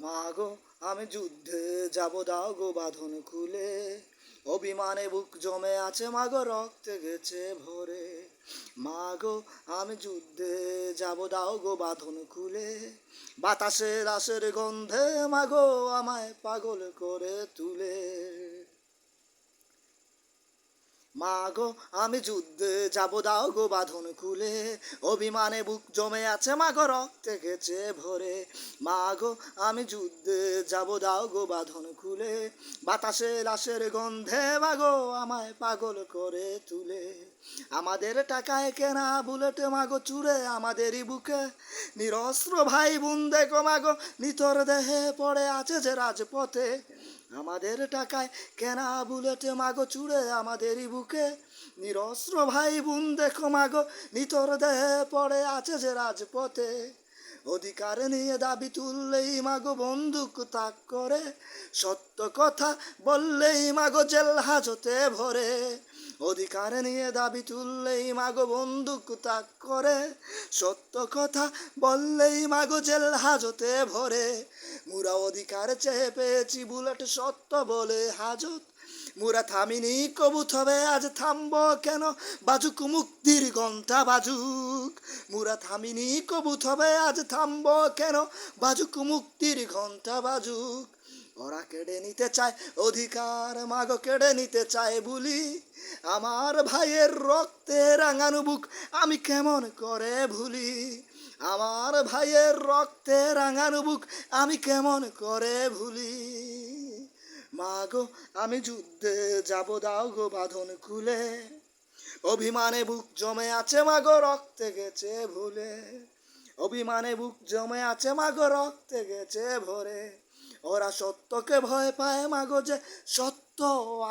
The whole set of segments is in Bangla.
মাগো আমি যুদ্ধে যাব, দাও গো বাঁধন খুলে। অভিমানে বুক জমে আছে মাগো, রক্তে গেছে ভরে। মাগো আমি যুদ্ধে যাব, দাও গো বাঁধন খুলে। বাতাসে রাসের গন্ধে মাগো আমায় পাগল করে তুলে। মাগো আমি যুদ্ধে যাব, দাও গো বাঁধন খুলে। অভিমানে বুক জমে আছে মাগো, রক্তে গেছে ভরে। মাগো আমি যুদ্ধে যাব, দাও গো বাঁধন খুলে। বাতাসে লাশের গন্ধে মাগো আমায় পাগল করে তুলে। আমাদের টাকায় কেনা বুলেট মাগো চুরে আমাদেরই বুকে। নিরস্ত্র ভাই বোন দেখো মাগো, নিতর দেহে পড়ে আছে যে রাজপথে। আমাদের টাকায় কেনা বুলেট মাগো চুড়ে আমাদেরই বুকে। নিরস্ত্র ভাই বোন দেখো মাগো, নিতর দেহে পড়ে আছে যে রাজপথে। অধিকার নিয়ে দাবি তুললেই মাগো বন্দুক তাক করে। সত্য কথা বললেই মাগো জেল হাজতে ভরে। অধিকার নিয়ে দাবি তুললেই মাগো বন্দুক তাক করে। সত্য কথা বললেই মাগো জেল হাজতে ভরে। মুরা অধিকার চেয়ে পেয়েছি বুলেট সত্য বলে হাজত। মুরা থামিনি কবু তবে আজ থামব কেন, বাজুক মুক্তির ঘণ্টা বাজুক। মুরা থামিনি কবু তবে আজ থামব কেন, বাজুক মুক্তির ঘণ্টা বাজুক। ওরা কেড়ে নিতে চায় অধিকার মাগো, কেড়ে নিতে চায় বুলি। আমার ভাইয়ের রক্তে রাঙানো বুক আমি কেমন করে ভুলি। আমার ভাইয়ের রক্তে রাঙানো বুক আমি কেমন করে ভুলি। মাগো আমি যুদ্ধে যাব, দাও গো বাঁধন খুলে। অভিমানে বুক জমে আছে মাগো, রক্তে গেছে ভুলে। অভিমানে বুক জমে আছে মাগো, রক্তে গেছে ভরে। ওরা সত্যকে ভয় পায় মাগো যে সত্য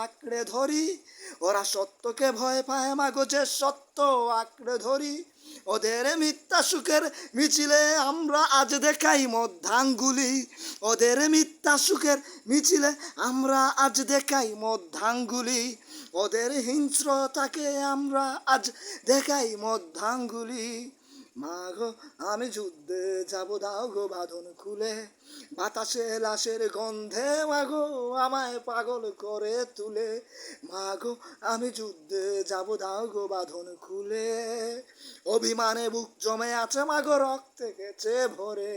আঁকড়ে ধরি। ওরা সত্যকে ভয় পায় মাগো যে সত্য আঁকড়ে ধরি। ওদের মিথ্যা সুখের মিছিলে আমরা আজ দেখাই মধ্যাঙ্গুলি। ওদের মিথ্যা সুখের মিছিলে আমরা আজ দেখাই মধ্যাঙ্গুলি। ওদের হিংস্রতাকে আমরা আজ দেখাই মধ্যাঙ্গুলি। মাগো আমি যুদ্ধে যাব, দাও গো বাঁধন খুলে। বাতাসে লাশের গন্ধে মাগো আমায় পাগল করে তুলে। মাগো আমি যুদ্ধে যাব, দাও গো বাঁধন খুলে। অভিমানে বুক জমে আছে মাগো, রক্তে গেছে ভরে।